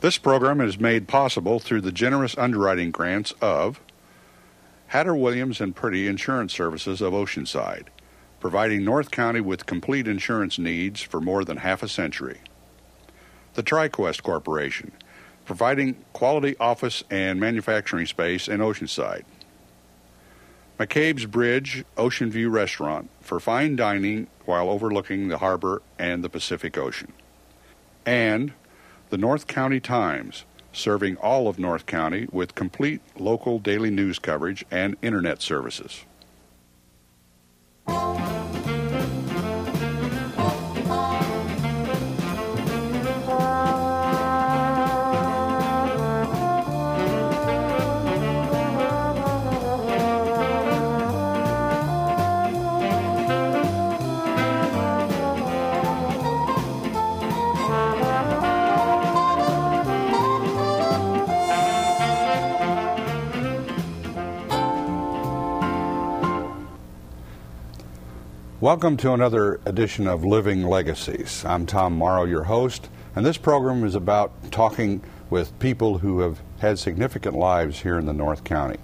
This program is made possible through the generous underwriting grants of Hatter, Williams & Pretty Insurance Services of Oceanside, providing North County with complete insurance needs for more than half a century. The TriQuest Corporation, providing quality office and manufacturing space in Oceanside. McCabe's Bridge Ocean View Restaurant for fine dining while overlooking the harbor and the Pacific Ocean. And the North County Times, serving all of North County with complete local daily news coverage and internet services. Welcome to another edition of Living Legacies. I'm Tom Morrow, your host, and this program is about talking with people who have had significant lives here in the North County.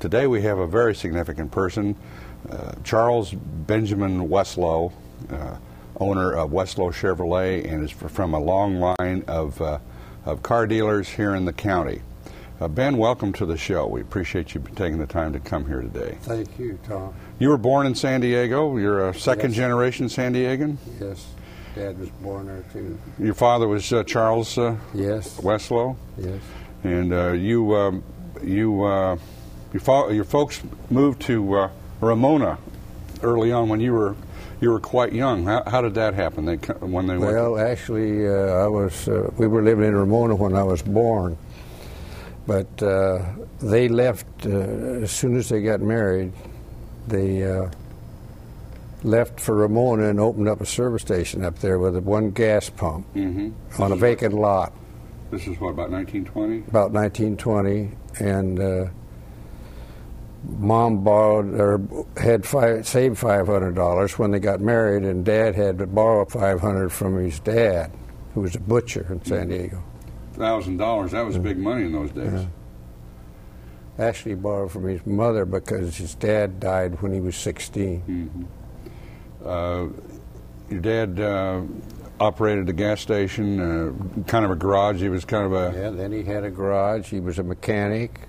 Today we have a very significant person, Charles Benjamin Weseloh, owner of Weseloh Chevrolet, and is from a long line of car dealers here in the county. Ben, welcome to the show. We appreciate you taking the time to come here today. Thank you, Tom. You were born in San Diego. You're a second-generation San Diegan? Yes. Dad was born there, too. Your father was Charles yes. Weseloh? Yes. And your folks moved to Ramona early on when you were quite young. How did that happen? Well, actually, we were living in Ramona when I was born. But they left as soon as they got married. They left for Ramona and opened up a service station up there with one gas pump on a vacant lot. This is what, about 1920? About 1920, and Mom borrowed or had saved $500 when they got married, and Dad had to borrow $500 from his dad, who was a butcher in San Diego. $1,000, that was big money in those days. Actually borrowed from his mother because his dad died when he was 16. Your dad operated a gas station, kind of a garage. He was kind of a... Yeah, then he had a garage. He was a mechanic.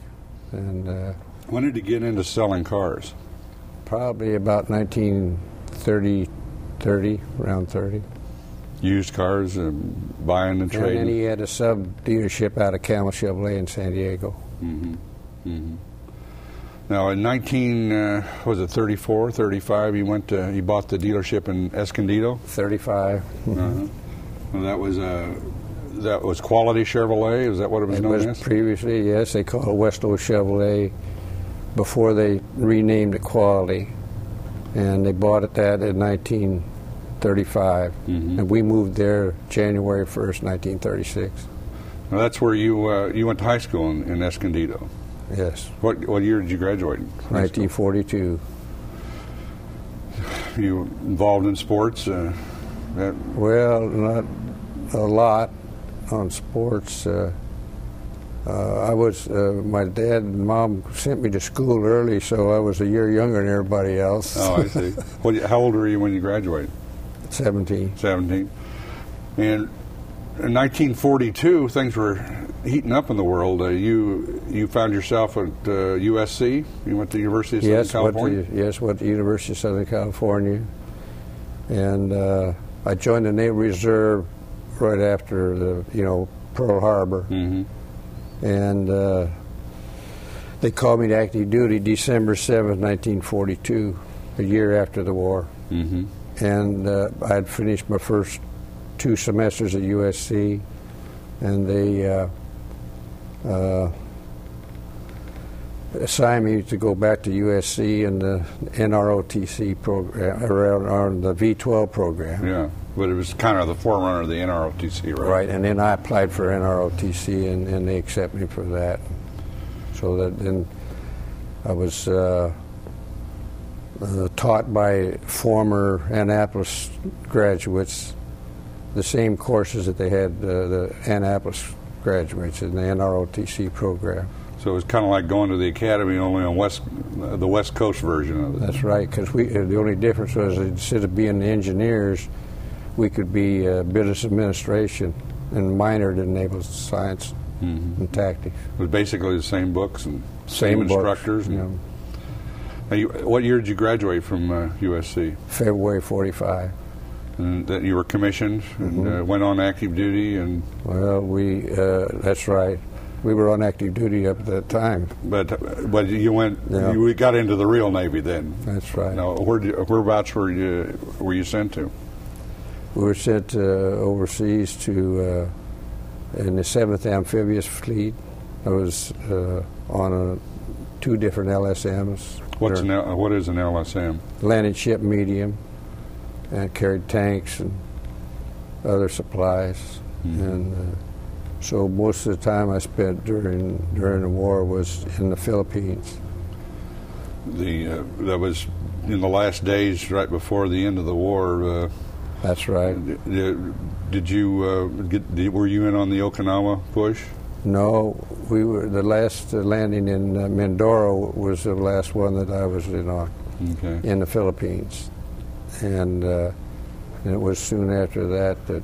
And when did he get into selling cars? Probably about 1930, around 30. Used cars, buying and trading. And then he had a sub dealership out of Camel Chevrolet in San Diego. Now, in 34, 35, he bought the dealership in Escondido. 35. Well, that was Quality Chevrolet. Is that what it was known as? Previously, yes. They called it Weseloh Chevrolet before they renamed it Quality, and they bought it that in 1935, and we moved there January 1st, 1936. Now that's where you went to high school in Escondido. Yes. What year did you graduate? 1942. You involved in sports? Well, not a lot on sports. My dad and Mom sent me to school early, so I was a year younger than everybody else. Oh, I see. How old were you when you graduated? 17. 17. And in 1942, things were heating up in the world. You found yourself at USC. You went to the University of Southern California? Went to the University of Southern California. And I joined the Naval Reserve right after Pearl Harbor. And they called me to active duty December 7th, 1942, a year after the war. And I had finished my first 2 semesters at USC, and they assigned me to go back to USC in the NROTC program, or the V12 program. Yeah, but it was kind of the forerunner of the NROTC, right? Right, and then I applied for NROTC, and they accepted me for that. So that then I was taught by former Annapolis graduates the same courses that they had the Annapolis graduates in the NROTC program. So it was kind of like going to the academy, only on the West Coast version of it. That's right, because the only difference was instead of being engineers, we could be business administration and minored in naval science and tactics. It was basically the same books and same books, instructors. you know. Now what year did you graduate from USC? February 45. And that you were commissioned and went on active duty and. Well, that's right. We were on active duty up at that time. But you went. Yeah. You got into the real Navy then. That's right. Now, whereabouts were you sent to? We were sent overseas to in the 7th Amphibious Fleet. I was on two different LSMs. What is an LSM? Landing ship medium, and carried tanks and other supplies. And so most of the time I spent during the war was in the Philippines. That was in the last days right before the end of the war. That's right. Did you were you in on the Okinawa push? No, we were. The last landing in Mindoro was the last one that I was in on, in the Philippines, and it was soon after that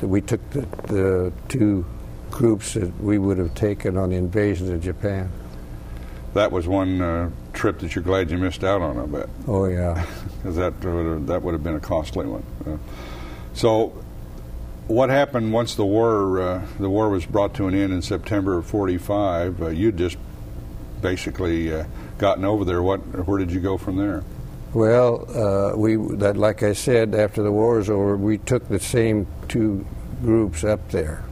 we took the two groups that we would have taken on the invasion of Japan. That was one trip that you're glad you missed out on, I bet. Oh yeah, because that would have been a costly one. So, what happened once the war was brought to an end in September of '45? You'd just basically gotten over there. Where did you go from there? Well, like I said, after the war was over, we took the same two groups up there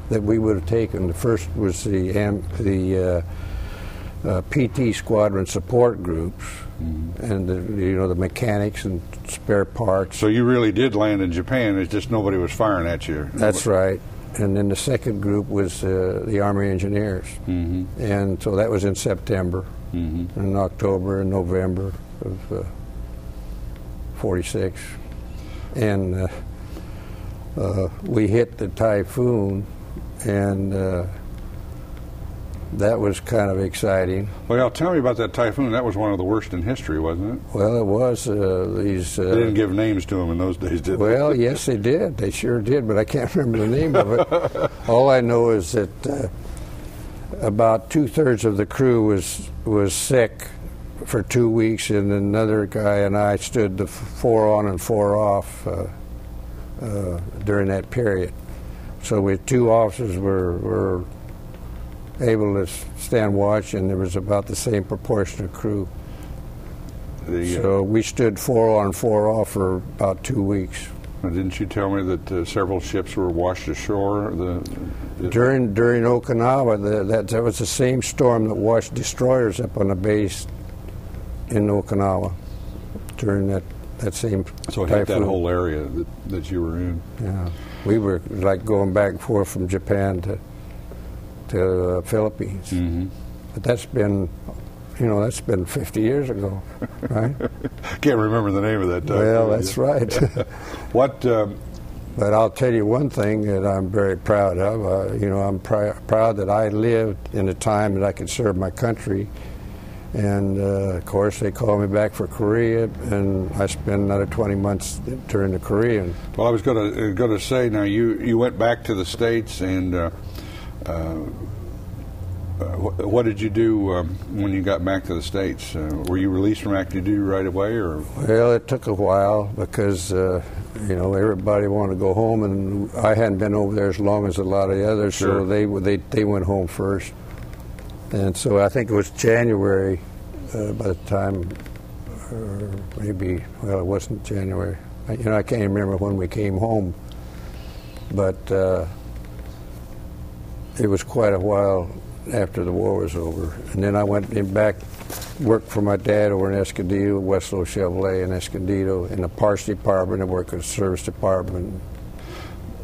that we would have taken. The first was the PT squadron support groups, and the mechanics and spare parts. So you really did land in Japan. It's just nobody was firing at you. That's right. And then the second group was the Army Engineers, and so that was in September, and October and November of '46, and we hit the typhoon, and that was kind of exciting. Well, tell me about that typhoon. That was one of the worst in history, wasn't it? Well, it was. They didn't give names to them in those days, did they? Well, yes, they did. They sure did, but I can't remember the name of it. All I know is that about 2/3 of the crew was sick for 2 weeks, and another guy and I stood the 4 on and 4 off during that period. So we 2 officers were able to stand watch, and there was about the same proportion of crew. So we stood 4 on 4 off for about 2 weeks. Didn't you tell me that several ships were washed ashore? During Okinawa, that was the same storm that washed destroyers up on the base in Okinawa during that same So it typhoon. hit that whole area that you were in. Yeah, we were like going back and forth from Japan to the Philippines. But that's been 50 years ago, right? Can't remember the name of that typhoon. Well, that's right. What? But I'll tell you one thing that I'm very proud of. I'm proud that I lived in a time that I could serve my country. And, of course, they called me back for Korea, and I spent another 20 months during the Korean. Well, I was going to say, now, you went back to the States, and what did you do when you got back to the States? Were you released from active duty right away, or? Well, it took a while because, everybody wanted to go home, and I hadn't been over there as long as a lot of the others, Sure. so they went home first. And so I think it was January by the time, or maybe, well, it wasn't January. I can't remember when we came home, but it was quite a while after the war was over. And then I went back, worked for my dad over in Escondido, Weseloh Chevrolet in Escondido, in the parts department. I worked in the service department.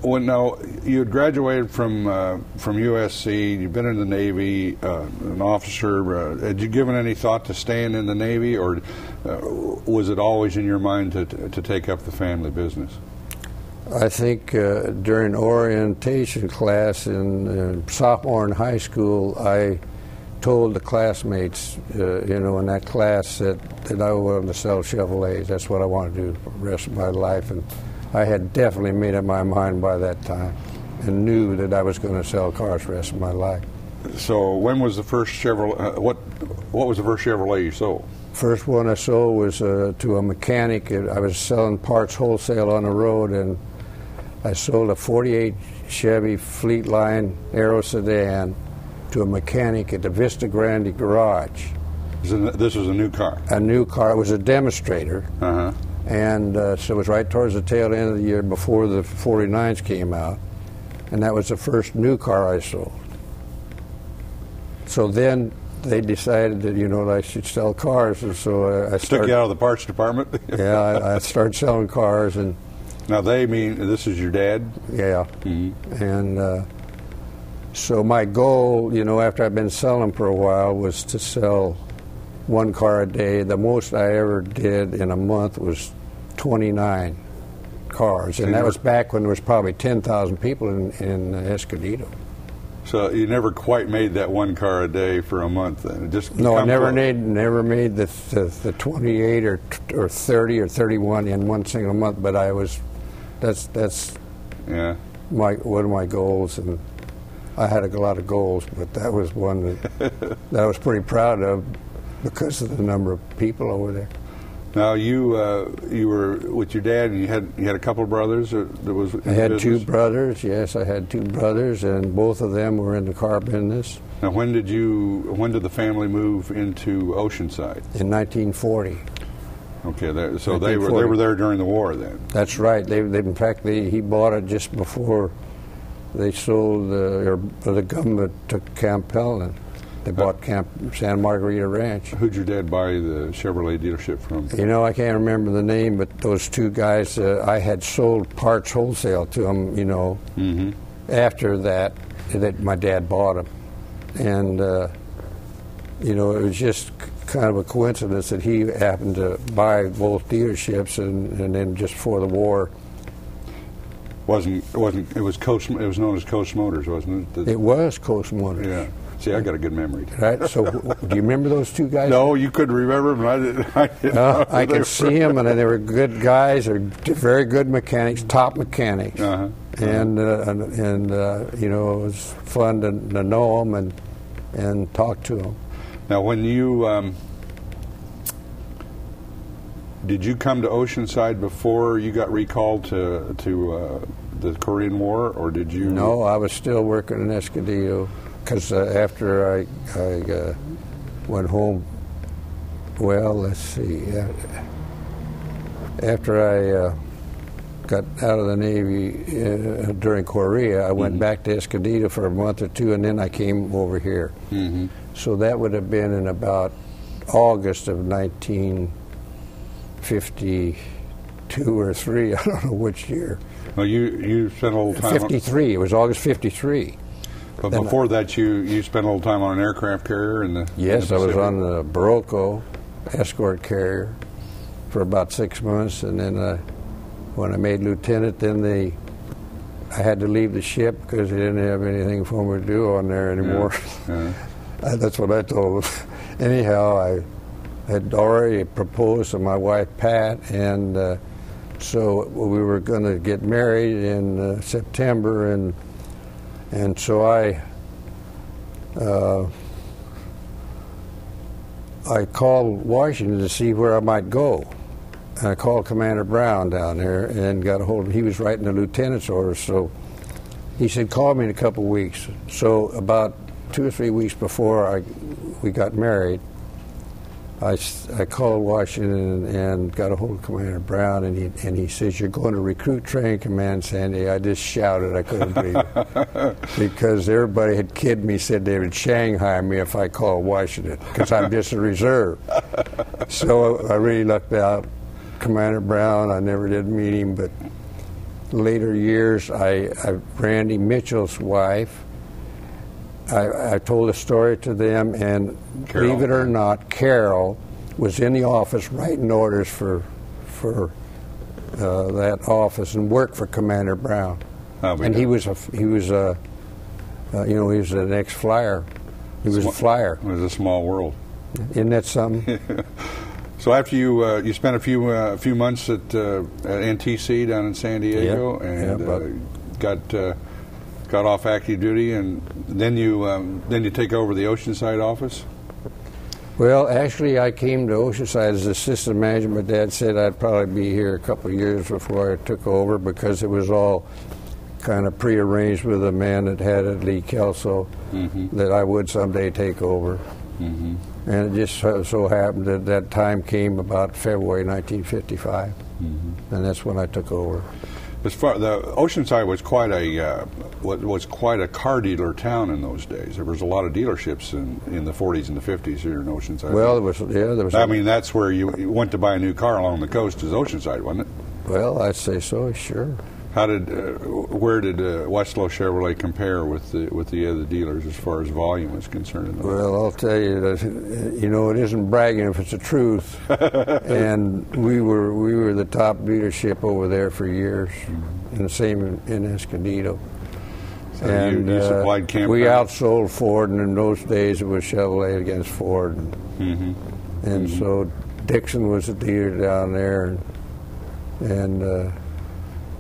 Well, now, you had graduated from USC, you've been in the Navy, an officer. Had you given any thought to staying in the Navy, or was it always in your mind to take up the family business? I think during orientation class in sophomore in high school, I told the classmates, in that class that I wanted to sell Chevrolets. That's what I wanted to do for the rest of my life. And I had definitely made up my mind by that time and knew that I was going to sell cars the rest of my life. So when was the first Chevrolet, what was the first Chevrolet you sold? First one I sold was to a mechanic. I was selling parts wholesale on the road, and I sold a 48 Chevy Fleetline Aero sedan to a mechanic at the Vista Grande garage. This was a new car? A new car. It was a demonstrator. Uh-huh. And so it was right towards the tail end of the year before the 49s came out. And that was the first new car I sold. So then they decided that, I should sell cars. And so I started... Took you out of the parts department? Yeah, I started selling cars. And now they mean this is your dad? Yeah. Mm-hmm. And so my goal, after I've been selling for a while, was to sell one car a day. The most I ever did in a month was 29 cars. And that was back when there was probably 10,000 people in Escondido. So you never quite made that one car a day for a month then? No, I never made the 28 or 30 or 31 in one single month, but that's yeah, one of my goals, and I had a lot of goals, but that was one that I was pretty proud of because of the number of people over there. Now you were with your dad, and you had a couple of brothers. I had two brothers. Yes, I had two brothers, and both of them were in the car business. Now, when did the family move into Oceanside? In 1940. Okay, so they were there during the war then. That's right. In fact, he bought it just before they sold, or the government took Camp Pelton. They bought Camp Santa Margarita Ranch. Who'd your dad buy the Chevrolet dealership from? I can't remember the name, but those two guys, I had sold parts wholesale to them, mm-hmm. after that my dad bought them. And, it was just kind of a coincidence that he happened to buy both dealerships, and then just before the war. It was known as Coast Motors, wasn't it? It was Coast Motors. Yeah. See, I got a good memory. Right. So, do you remember those two guys? No, you couldn't remember them. I didn't. I can see them, and they were good guys. They're very good mechanics, top mechanics. Uh-huh. And it was fun to know them and talk to them. Now, when you did you come to Oceanside before you got recalled to the Korean War, or did you? No, I was still working in Escondido. Because after I went home, well, let's see. After I got out of the Navy during Korea, I went back to Escondido for a month or two, and then I came over here. Mm-hmm. So that would have been in about August of 1952 or 3. I don't know which year. Well, you spent a little time. 53. It was August 53. But before that, you spent a little time on an aircraft carrier in the Yes, I was on the Barocco escort carrier for about 6 months, and then when I made lieutenant, then I had to leave the ship because they didn't have anything for me to do on there anymore. Yeah. That's what I told them. Anyhow, I had already proposed to my wife Pat, and so we were going to get married in September, and so I called Washington to see where I might go. And I called Commander Brown down there and got a hold of him. He was writing the lieutenant's orders, so he said, call me in a couple of weeks. So about 2 or 3 weeks before we got married, I called Washington and got a hold of Commander Brown, and he says, you're going to recruit training command, Sandy. I just shouted. I couldn't believe it. Because everybody had kidded me, said they would Shanghai me if I called Washington, because I'm just a reserve. So I really lucked out. Commander Brown, I never did meet him, but later years, Randy Mitchell's wife, I told a story to them, and Carol. Believe it or not, Carol was in the office writing orders for that office and worked for Commander Brown. And he was an ex-flyer. He was a flyer. It was a small world. Isn't that something? So after you spent a few months at NTC down in San Diego, and got off active duty, and then you take over the Oceanside office. Well, actually, I came to Oceanside as assistant manager. My dad said I'd probably be here a couple of years before I took over, because it was all kind of prearranged with a man that had at Lee Kelso that I would someday take over. And it just so happened that that time came about February 1955, and that's when I took over. The Oceanside was quite a car dealer town in those days. There was a lot of dealerships in the 40s and the 50s here in Oceanside. Well, there was. I mean, that's where you went to buy a new car along the coast, is Oceanside, wasn't it? Well, I'd say so, sure. Where did Weseloh Chevrolet compare with the other dealers as far as volume is concerned? Well, I'll tell you that, it isn't bragging if it's the truth. And we were the top dealership over there for years, and the same in Escondido. So and you supplied campaigns. We outsold Ford, and in those days it was Chevrolet against Ford. And so Dixon was the dealer down there, and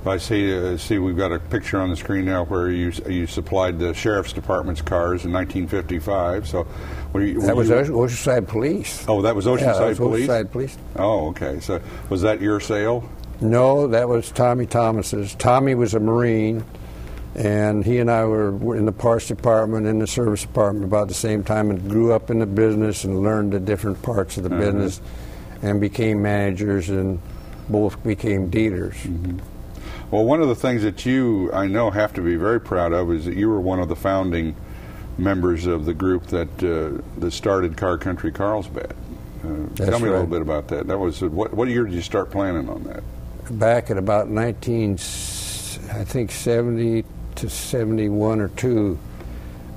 I see we've got a picture on the screen now where you supplied the sheriff's department's cars in 1955. So that was Oceanside Police. Oh, that was Oceanside Police? Oceanside Police. Oh, okay. So was that your sale? No, that was Tommy Thomas's. Tommy was a Marine, and he and I were in the parts department and the service department about the same time, and grew up in the business and learned the different parts of the business, and became managers, and both became dealers. Well, one of the things that I know have to be very proud of is that you were one of the founding members of the group that started Car Country Carlsbad. Tell me a little bit about that. That was what year did you start planning on that? Back at about 70 to 71 or 2,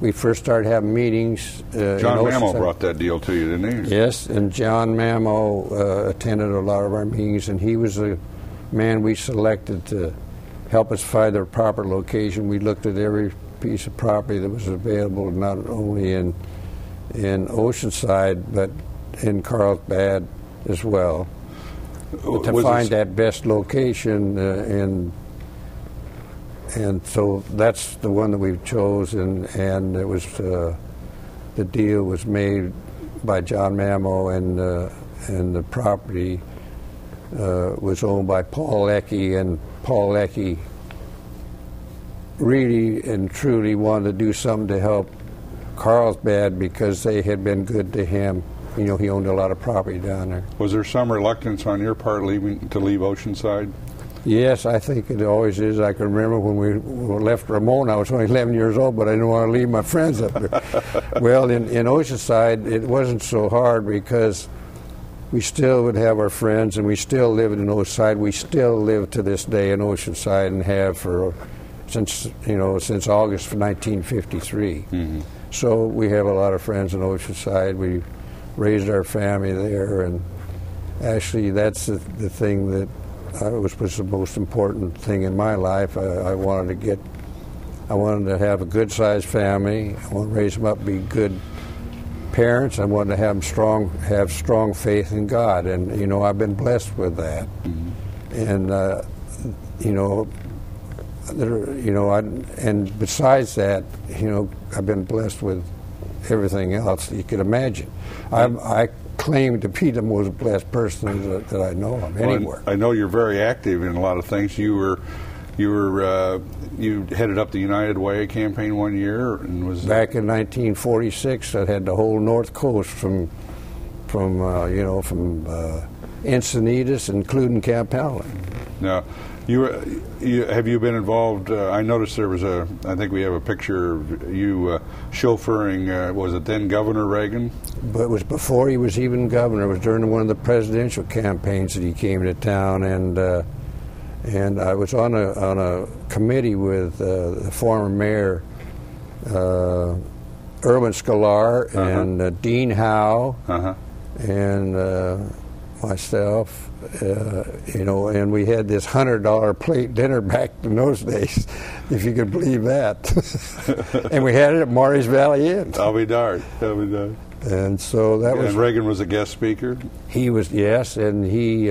we first started having meetings. John Mamo brought that deal to you, didn't he? Yes, and John Mamo attended a lot of our meetings, and he was the man we selected to help us find the proper location. We looked at every piece of property that was available, not only in Oceanside, but in Carlsbad as well, to find that best location. And so that's the one that we chose, and it was the deal was made by John Mamo, and the property was owned by Paul Leckie, and Paul Leckie really and truly wanted to do something to help Carlsbad because they had been good to him. He owned a lot of property down there. Was there some reluctance on your part to leave Oceanside? Yes, I think it always is. I can remember when we left Ramon, I was only 11 years old, but I didn't want to leave my friends up there. Well, in Oceanside, it wasn't so hard because we still would have our friends, and we still lived in Oceanside. We still live to this day in Oceanside, and have since August of 1953. So we have a lot of friends in Oceanside. We raised our family there, and actually that's the thing that was the most important thing in my life. I wanted to have a good-sized family. I wanted to raise them up, be good parents. I wanted to have strong faith in God, and I've been blessed with that. And and besides that, I've been blessed with everything else you could imagine. I claim to be the most blessed person that I know of anywhere. Well, I know you're very active in a lot of things. You headed up the United Way campaign one year, and was back in 1946. I had the whole North Coast from Encinitas, including Camp Howland. Now, have you been involved? I noticed there was I think we have a picture of you chauffeuring. Was it then Governor Reagan? But it was before he was even governor. It was during one of the presidential campaigns that he came to town, and I was on a committee with the former mayor, Erwin Scalar, and Dean Howe, and myself, and we had this $100 plate dinner back in those days, if you could believe that. And we had it at Marty's Valley Inn. I'll be darned. I'll be darned. And so that was. And Reagan was a guest speaker? He was, yes, and he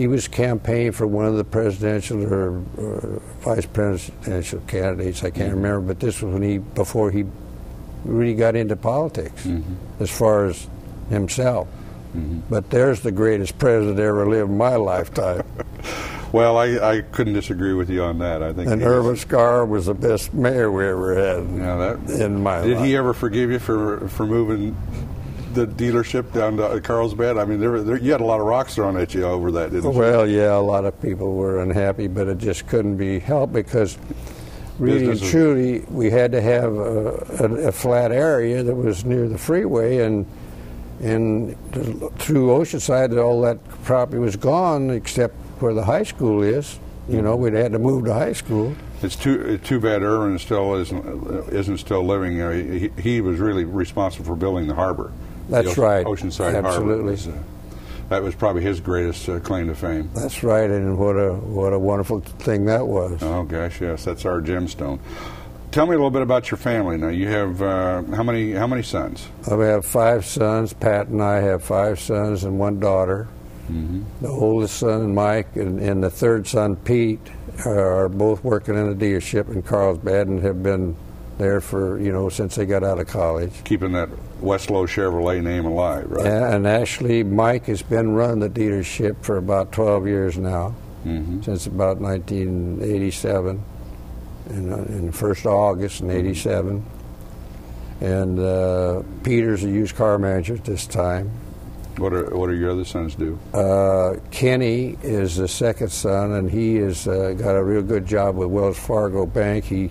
was campaigning for one of the presidential or vice presidential candidates. I can't remember, but this was before he really got into politics, as far as himself. But there's the greatest president ever lived in my lifetime. Well, I couldn't disagree with you on that. I think. And Irvin Scar was the best mayor we ever had in my life. Did he ever forgive you for moving the dealership down to Carlsbad? I mean, you had a lot of rocks thrown at you over that, didn't you? Well, yeah, a lot of people were unhappy, but it just couldn't be helped because really and truly we had to have a flat area that was near the freeway, and through Oceanside, all that property was gone except where the high school is. We'd had to move to high school. It's too bad Irvin still isn't still living. He was really responsible for building the harbor. That's right. Oceanside Absolutely. Harbor. That was probably his greatest claim to fame. That's right, and what a wonderful thing that was. Oh gosh, yes, that's our gemstone. Tell me a little bit about your family now. You have how many sons? We have 5 sons. Pat and I have 5 sons and 1 daughter. The oldest son, Mike, and the third son, Pete, are both working in a dealership in Carlsbad and have been there for, since they got out of college. Keeping that Weseloh Chevrolet name alive, right? Yeah, and actually Mike has been running the dealership for about 12 years now, since about 1987, in 1st August in 87. And Peter's a used car manager at this time. What are your other sons do? Kenny is the second son, and he has got a real good job with Wells Fargo Bank. He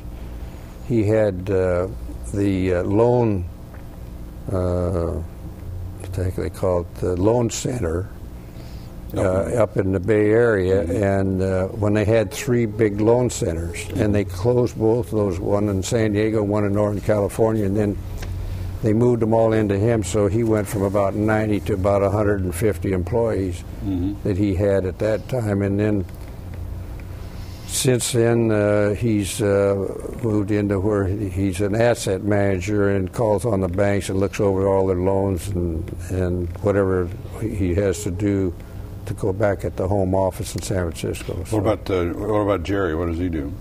had the loan, what they call it, the loan center up in the Bay Area, and when they had 3 big loan centers, and they closed both of those, one in San Diego, one in Northern California, and then they moved them all into him, so he went from about 90 to about 150 employees that he had at that time. And then since then, he's moved into where he's an asset manager and calls on the banks and looks over all their loans and whatever he has to do to go back at the home office in San Francisco. So. What about Jerry? What does he do?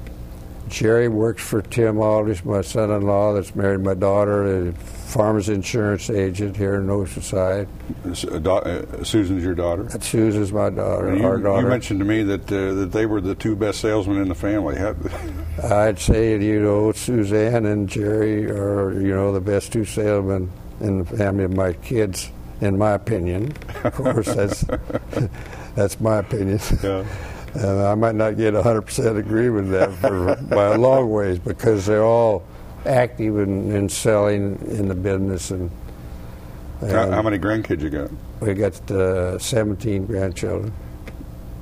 Jerry works for Tim Aldrich, my son-in-law that's married my daughter, a farmer's insurance agent here in Oceanside. Susan's your daughter? Susan's my daughter, our daughter. You mentioned to me that they were the 2 best salesmen in the family. I'd say, Suzanne and Jerry are, the best 2 salesmen in the family of my kids, in my opinion. Of course, that's my opinion. Yeah. And I might not get 100% agree with that by a long ways, because they're all active in selling in the business. And how many grandkids you got? We got 17 grandchildren.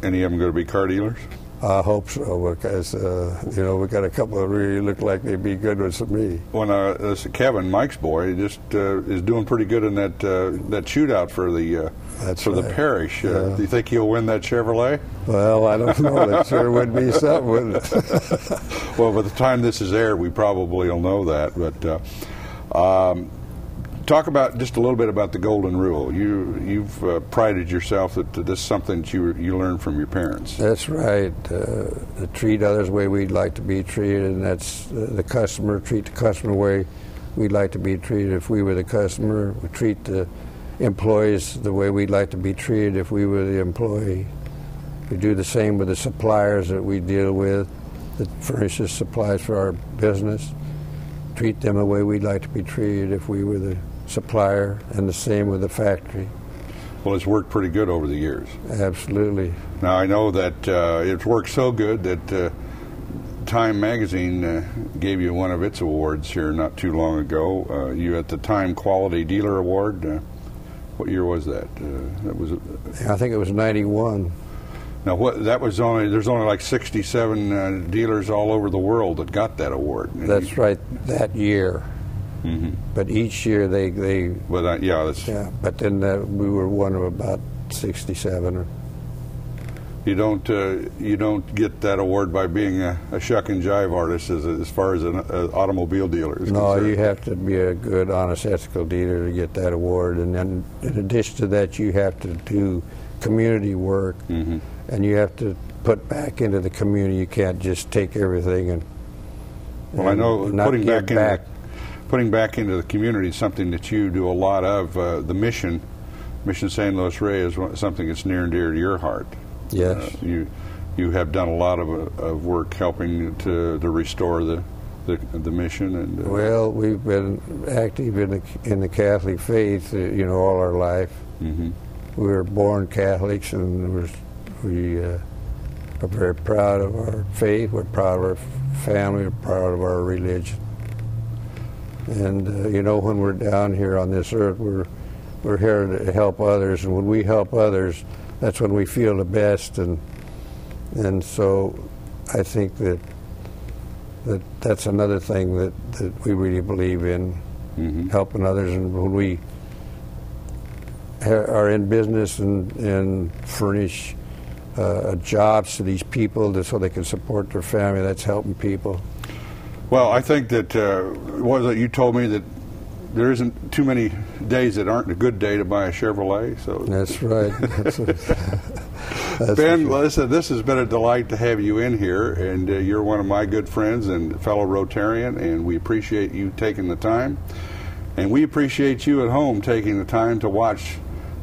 Any of them going to be car dealers? I hope so, because we got a couple that really look like they'd be good ones for me. Well, Kevin, Mike's boy, just is doing pretty good in that shootout for the the parish. Do you think he'll win that Chevrolet? Well, I don't know. That sure would be something, wouldn't it? Well, by the time this is aired, we probably will know that. But talk about just a little bit about the Golden Rule. You've prided yourself that this is something that you learned from your parents. That's right. To treat others the way we'd like to be treated, and that's treat the customer the way we'd like to be treated if we were the customer. We treat the employees the way we'd like to be treated if we were the employee. We do the same with the suppliers that we deal with that furnishes supplies for our business. Treat them the way we'd like to be treated if we were the supplier, and the same with the factory. Well, it's worked pretty good over the years. Absolutely. Now, I know that it's worked so good that Time Magazine gave you one of its awards here not too long ago. You at the Time Quality Dealer Award. What year was that? I think it was 91. Now, there's only like 67 dealers all over the world that got that award. That's right, that year. But each year they Well, yeah, that's, yeah. But then we were one of about 67 or. you don't get that award by being a shuck and jive artist as far as an automobile dealer is No, concerned. you have to be a good, honest, ethical dealer to get that award. And then in addition to that, you have to do community work, and you have to put back into the community. You can't just take everything and Well, I know not give back. Putting back into the community is something that you do a lot of. The Mission St. Louis Ray is something that's near and dear to your heart. Yes. You have done a lot of work helping to restore the mission. And Well, we've been active in the Catholic faith, all our life. We were born Catholics, and we are very proud of our faith. We're proud of our family. We're proud of our religion. And when we're down here on this earth, we're here to help others, and when we help others, that's when we feel the best. And so I think that's another thing that we really believe in, helping others. And when we are in business and furnish jobs to these people so they can support their family, that's helping people. Well, I think that you told me that there isn't too many days that aren't a good day to buy a Chevrolet. So That's right. That's Ben, listen, this has been a delight to have you in here, and you're one of my good friends and fellow Rotarian, and we appreciate you taking the time. And we appreciate you at home taking the time to watch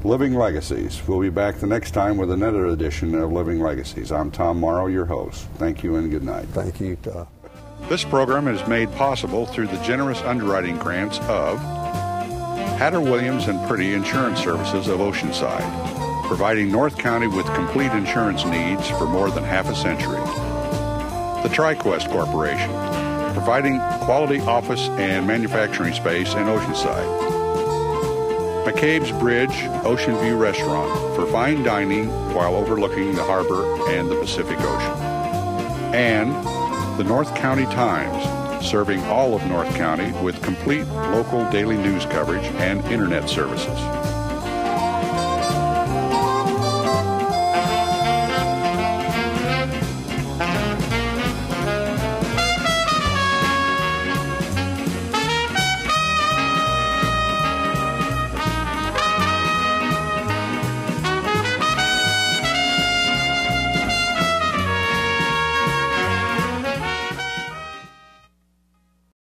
Living Legacies. We'll be back the next time with another edition of Living Legacies. I'm Tom Morrow, your host. Thank you and good night. Thank you, Tom. This program is made possible through the generous underwriting grants of Hatter Williams and Pretty Insurance Services of Oceanside, providing North County with complete insurance needs for more than half a century. The TriQuest Corporation, providing quality office and manufacturing space in Oceanside. McCabe's Bridge Ocean View Restaurant for fine dining while overlooking the harbor and the Pacific Ocean. And the North County Times, serving all of North County with complete local daily news coverage and internet services.